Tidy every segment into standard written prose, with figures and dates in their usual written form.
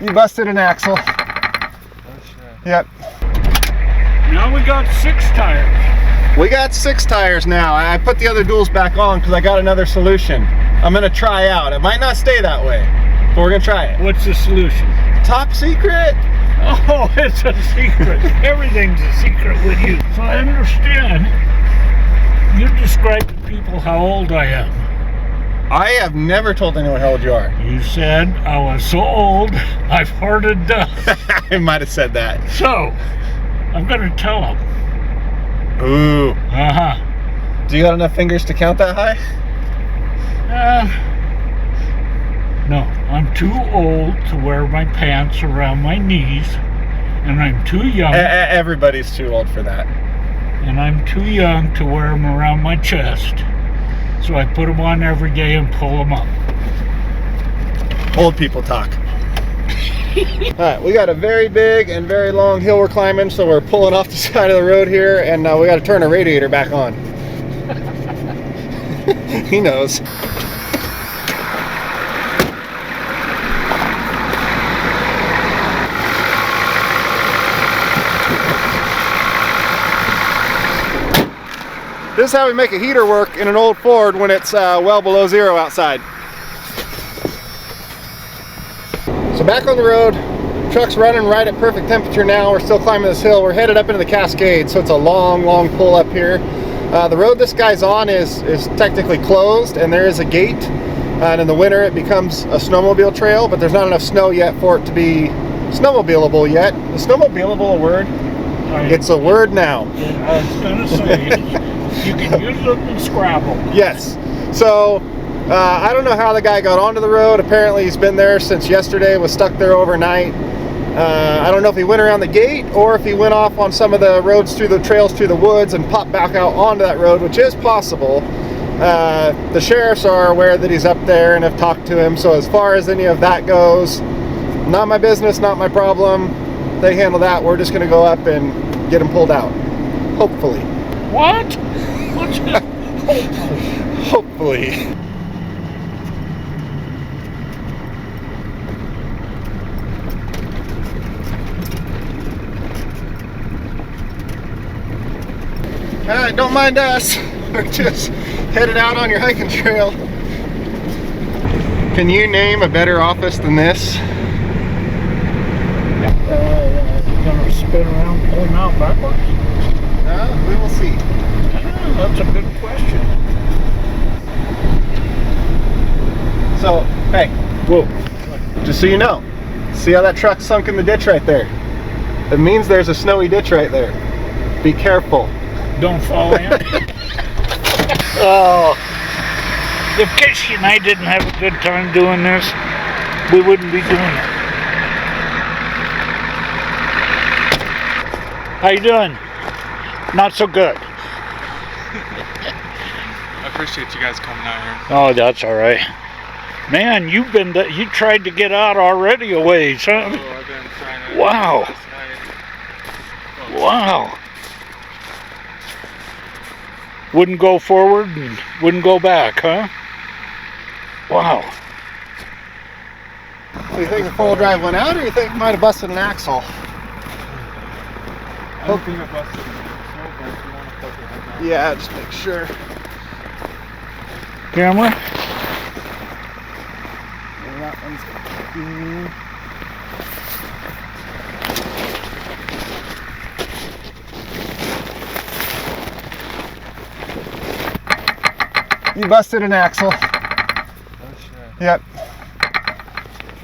You busted an axle. Oh, shit. Yep. Now we got 6 tires. We got 6 tires now. I put the other duals back on because I got another solution. I'm gonna try out. It might not stay that way, but we're gonna try it. What's the solution? Top secret. Oh, it's a secret. Everything's a secret with you. So I understand you describe to people how old I am. I have never told anyone how old you are. You said I was so old, I've hearted dust. I might have said that. So, I'm gonna tell them. Ooh. Uh-huh. Do you got enough fingers to count that high? No, I'm too old to wear my pants around my knees, and I'm too young. Everybody's too old for that. And I'm too young to wear them around my chest. So I put them on every day and pull them up. Old people talk. Alright, we got a very big and very long hill we're climbing, so we're pulling off the side of the road here, and we got to turn our radiator back on. He knows. This is how we make a heater work in an old Ford when it's well below 0 outside. So back on the road, truck's running right at perfect temperature now. We're still climbing this hill. We're headed up into the Cascade, so it's a long, long pull up here. The road this guy's on is technically closed, and there is a gate. And in the winter it becomes a snowmobile trail, but there's not enough snow yet for it to be snowmobileable yet. Is snowmobileable a word? It's a word now. Yeah, I was gonna say, you can use it in Scrabble. Yes. So, I don't know how the guy got onto the road. Apparently he's been there since yesterday, was stuck there overnight. I don't know if he went around the gate or if he went off on some of the roads through the trails through the woods and popped back out onto that road, which is possible. The sheriffs are aware that he's up there and have talked to him. So as far as any of that goes, not my business, not my problem. They handle that. We're just going to go up and get him pulled out. Hopefully. What? What's that? Hopefully. Alright, don't mind us. We're just headed out on your hiking trail. Can you name a better office than this? Gonna spin around, pull them out backwards? We will see. That's a good question. So, hey, Whoa. just so you know, see how that truck sunk in the ditch right there? It means there's a snowy ditch right there. Be careful. Don't fall in. Oh, If Casey and I didn't have a good time doing this, we wouldn't be doing it. How you doing? Not so good. I appreciate you guys coming out here. Oh, that's all right. Man, you tried to get out already a ways, huh? Oh, I've been trying to. Wow. Last night. Wow. Wouldn't go forward and wouldn't go back, huh? Wow. do you think the full drive went out, or you think it might have busted an axle? I don't think I busted it. So, but if you want to put your head down. Yeah, just make sure. Camera? And that one's You busted an axle. Oh shit. Yep.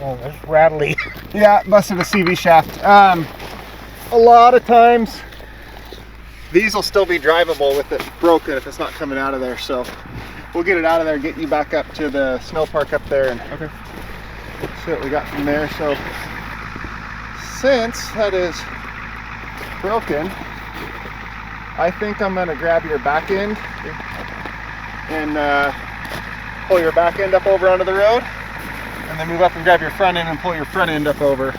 Oh, that's rattly. Yeah, busted a CV shaft. A lot of times these will still be drivable with it broken if it's not coming out of there, so we'll get it out of there, get you back up to the snow park up there, and Okay. see what we got from there. So since that is broken, I think I'm gonna grab your back end and pull your back end up over onto the road, and then move up and grab your front end and pull your front end up over.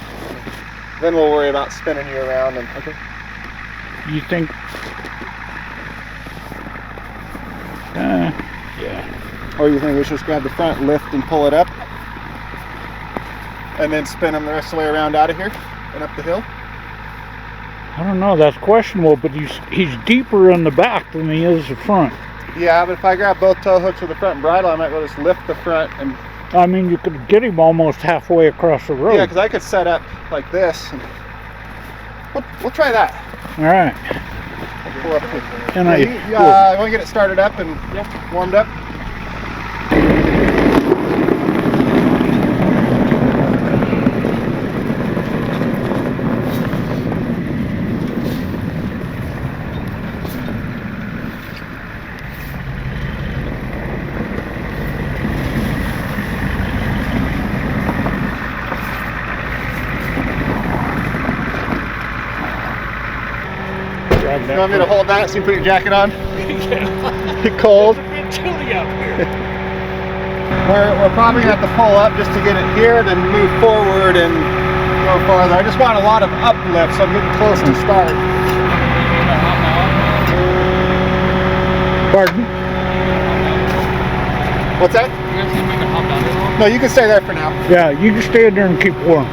Then we'll worry about spinning you around. And okay. You think? Yeah. Or you think we should just grab the front, lift, and pull it up? and then spin them the rest of the way around out of here and up the hill? I don't know, that's questionable, but he's deeper in the back than he is the front. Yeah, but if I grab both tow hooks with the front and bridle, I might be able to just lift the front and... I mean, you could get him almost halfway across the road. Yeah, because I could set up like this. And we'll try that. All right. Pull up here. And I want to get it started up and warmed up. You want me to hold that so you put your jacket on? Yeah. You're cold. It's a bit chilly up here. We're probably going to have to pull up just to get it here, then move forward and go farther. I just want a lot of uplift, so I'm getting close to start. Pardon? What's that? No, you can stay there for now. Yeah, you just stay in there and keep warm.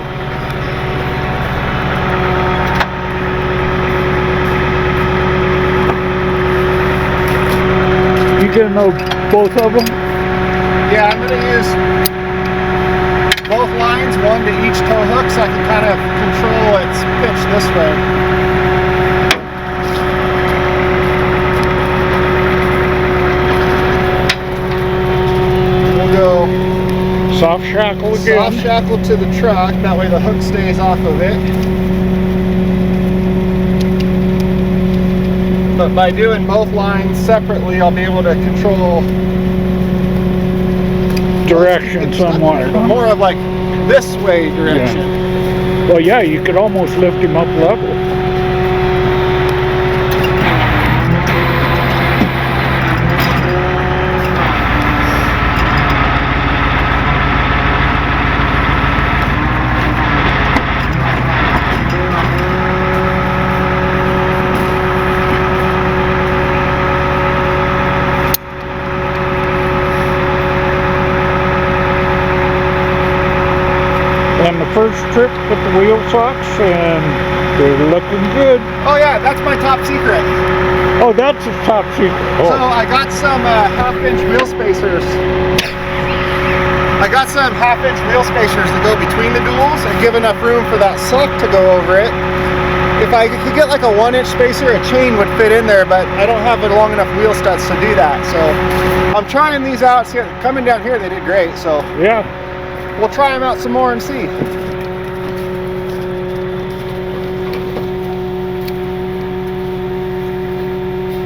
You gonna know both of them? Yeah, I'm gonna use both lines, one to each tow hook, so I can kind of control its pitch this way. We'll go Soft shackle again. soft shackle to the truck, that way the hook stays off of it. But by doing both lines separately, I'll be able to control Direction somewhat. more of like this way direction. Yeah. Well, yeah, you could almost lift him up level. And the first trip with the wheel socks, and they're looking good. Oh yeah, that's my top secret. Oh, that's a top secret. So Oh, I got some half-inch wheel spacers. I got some half-inch wheel spacers to go between the duals and give enough room for that suck to go over it. If I could get like a 1-inch spacer, a chain would fit in there, but I don't have long enough wheel studs to do that. So I'm trying these out. See, coming down here, they did great. So yeah. we'll try them out some more and see.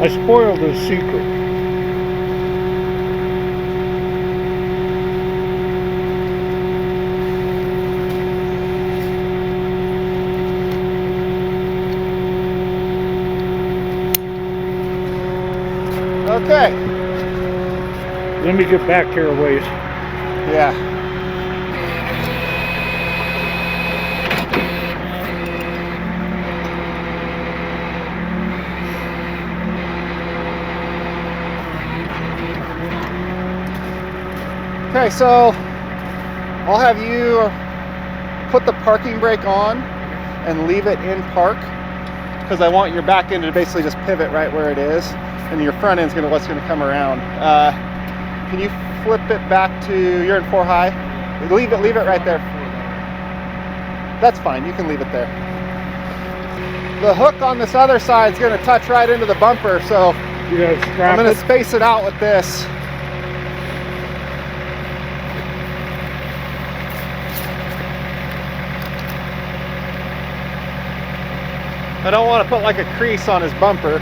I spoiled his secret. Okay. Let me get back here a ways. Yeah. Okay, so I'll have you put the parking brake on and leave it in park, because I want your back end to basically just pivot right where it is, and your front end's what's gonna come around. Can you flip it back to, you're in 4 high? Leave it right there. That's fine, you can leave it there. The hook on this other side is gonna touch right into the bumper, so You gotta strap I'm gonna it. space it out with this. I don't want to put like a crease on his bumper.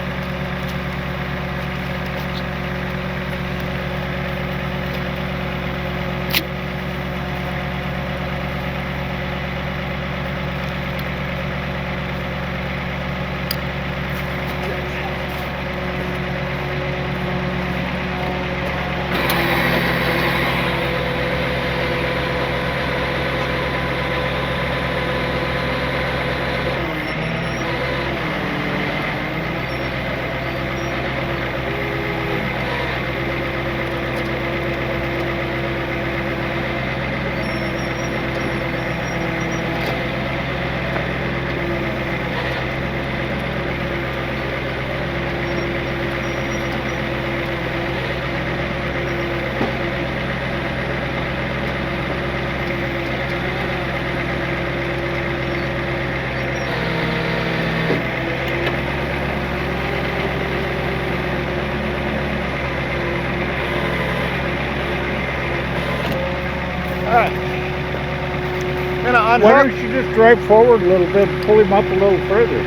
gonna Why unhook. don't you just drive forward a little bit and pull him up a little further?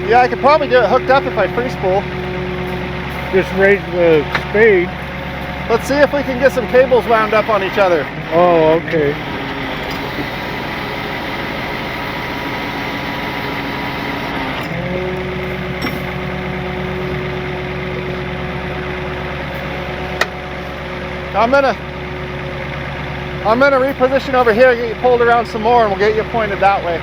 Yeah, I could probably do it hooked up if I free spool. Just raise the spade. Let's see if we can get some cables wound up on each other. Oh, okay. I'm gonna reposition over here, get you pulled around some more, and we'll get you pointed that way.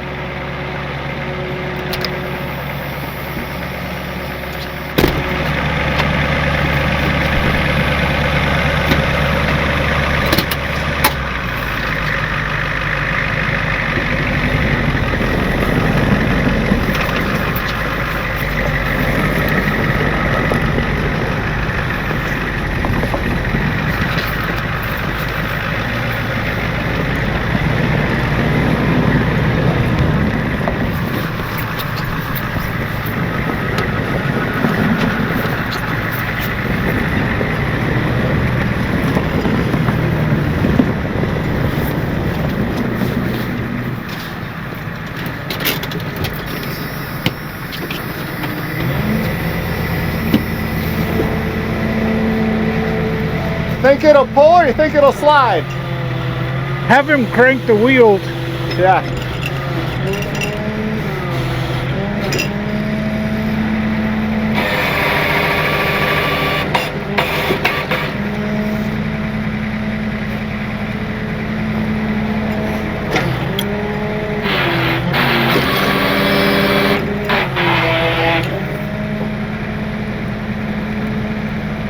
Think it'll pull or you think it'll slide? Have him crank the wheels. Yeah.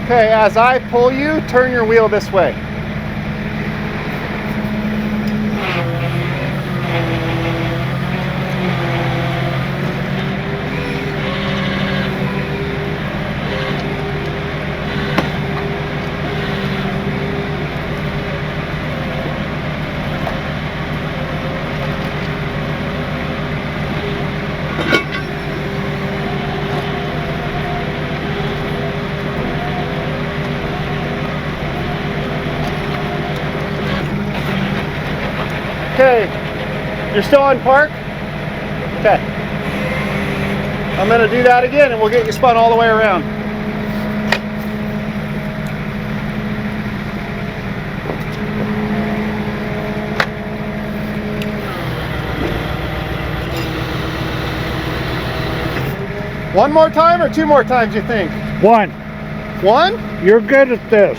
Okay, as I pull you, turn your wheel this way. Okay, you're still on park? Okay. I'm gonna do that again and we'll get you spun all the way around. One more time or two more times, you think? One. One? You're good at this.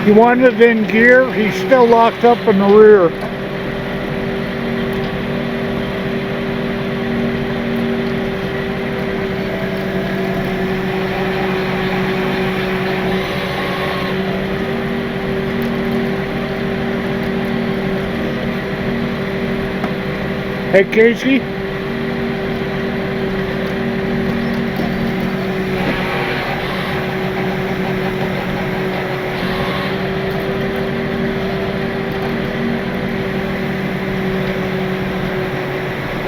You want it in gear, he's still locked up in the rear. Hey Casey?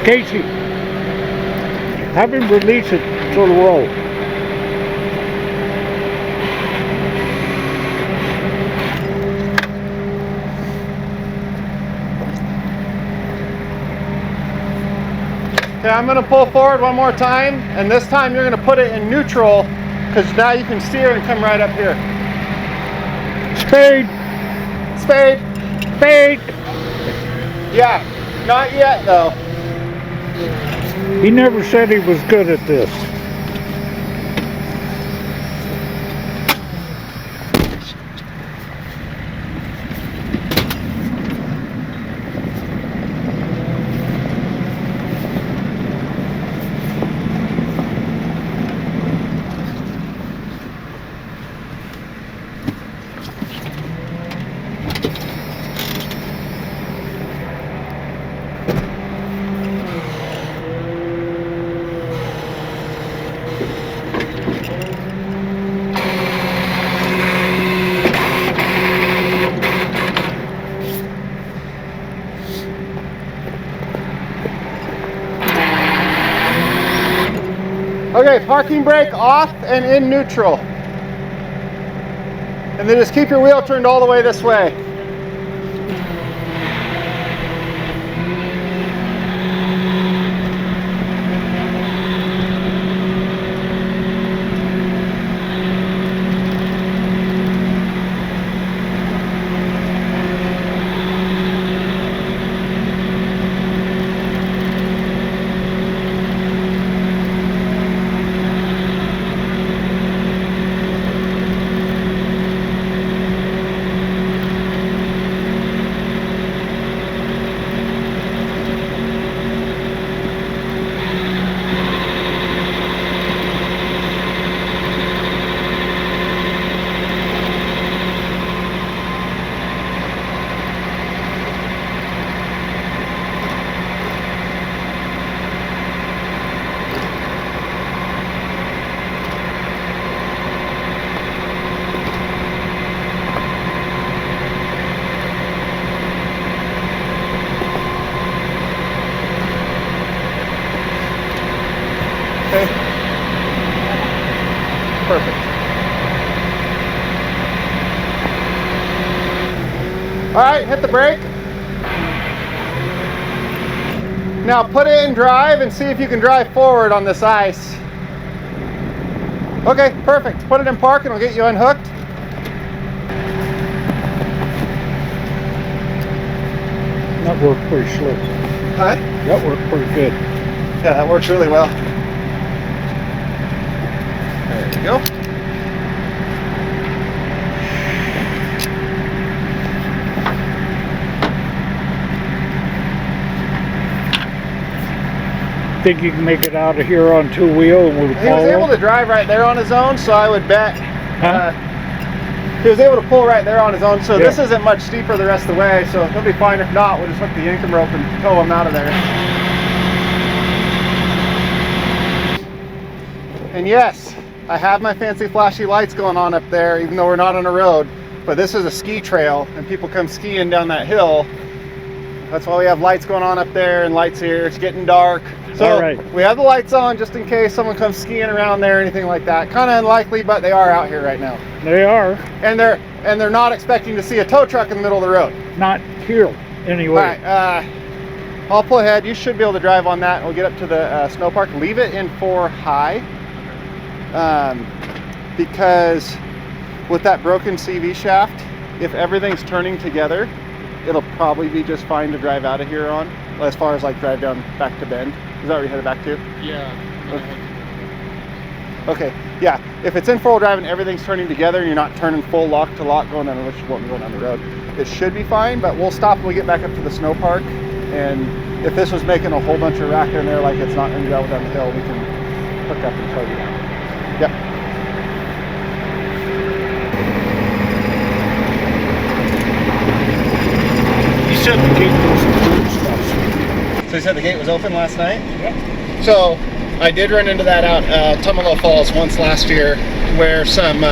Casey, have him release it to the roll. Okay, I'm gonna pull forward one more time, and this time you're gonna put it in neutral, because now you can steer and come right up here. Spade! Spade! Spade! Yeah, not yet though. He never said he was good at this. Okay, parking brake off and in neutral. And then just keep your wheel turned all the way this way. Okay. Perfect. All right, hit the brake. Now put it in drive and see if you can drive forward on this ice. Okay, perfect. Put it in park and we'll get you unhooked. That worked pretty slick. Huh? That worked pretty good. Yeah, that works really well. There you go. Think you can make it out of here on two wheel and with a He was able to drive right there on his own, so I would bet he was able to pull right there on his own. So this isn't much steeper the rest of the way, so he'll be fine. If not, we'll just hook the yankum rope and tow him out of there. And yes, I have my fancy flashy lights going on up there, even though we're not on a road. But this is a ski trail, and people come skiing down that hill. That's why we have lights going on up there and lights here. It's getting dark. So we have the lights on just in case someone comes skiing around there or anything like that. Kind of unlikely, but they are out here right now. They are. And they're not expecting to see a tow truck in the middle of the road. Not here, anyway. All right, I'll pull ahead. You should be able to drive on that. We'll get up to the snow park. Leave it in 4 high. Because with that broken CV shaft, if everything's turning together, it'll probably be just fine to drive out of here on, as far as like drive down back to Bend. Is that where you headed back to? Yeah. Okay, yeah. If it's in 4-wheel drive and everything's turning together and you're not turning full lock to lock going down the road, it should be fine, but we'll stop when we get back up to the snow park. And if this was making a whole bunch of rack in there like it's not going to go down the hill, we can hook up and tow you down. Yep. You said the gate was open stuff. So you said the gate was open last night? Yep. So I did run into that out Tumalo Falls once last year, where some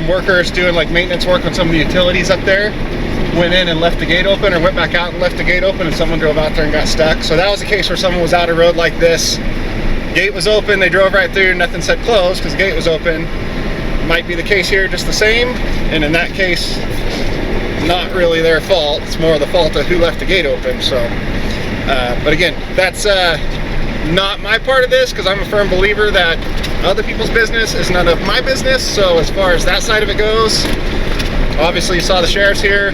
workers doing like maintenance work on some of the utilities up there went in and left the gate open, or went back out and left the gate open, and someone drove out there and got stuck. So that was a case where someone was out of road like this. Gate was open, they drove right through, nothing said closed because the gate was open. Might be the case here just the same, and in that case, not really their fault. It's more the fault of who left the gate open. So, but again, that's not my part of this, because I'm a firm believer that other people's business is none of my business. So as far as that side of it goes, obviously you saw the sheriff's here.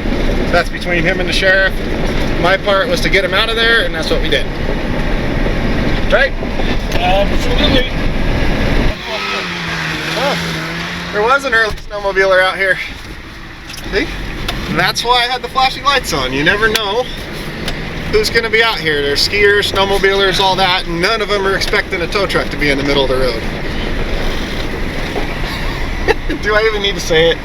That's between him and the sheriff. My part was to get him out of there, and that's what we did. Right? Absolutely. Oh, there was an early snowmobiler out here. See? That's why I had the flashing lights on. You never know who's going to be out here. There's skiers, snowmobilers, all that, and none of them are expecting a tow truck to be in the middle of the road. Do I even need to say it?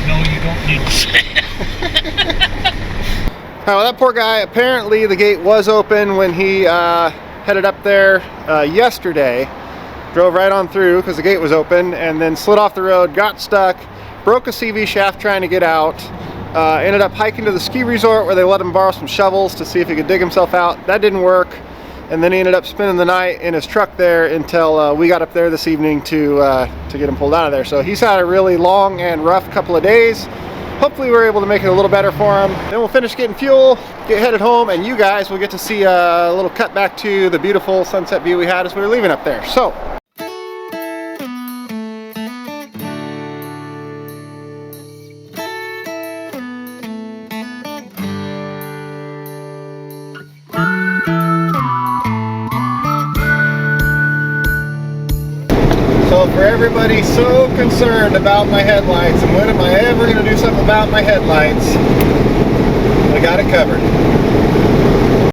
No, you don't need to say it. Well, that poor guy, apparently the gate was open when he headed up there yesterday. Drove right on through because the gate was open and then slid off the road, got stuck, broke a CV shaft trying to get out, ended up hiking to the ski resort where they let him borrow some shovels to see if he could dig himself out. That didn't work, and then he ended up spending the night in his truck there until we got up there this evening to get him pulled out of there. So he's had a really long and rough couple of days. Hopefully we're able to make it a little better for him. Then we'll finish getting fuel, get headed home, and you guys will get to see a little cut back to the beautiful sunset view we had as we were leaving up there. So. So for everybody so concerned about my headlights and when am I ever going to do something about my headlights, I got it covered.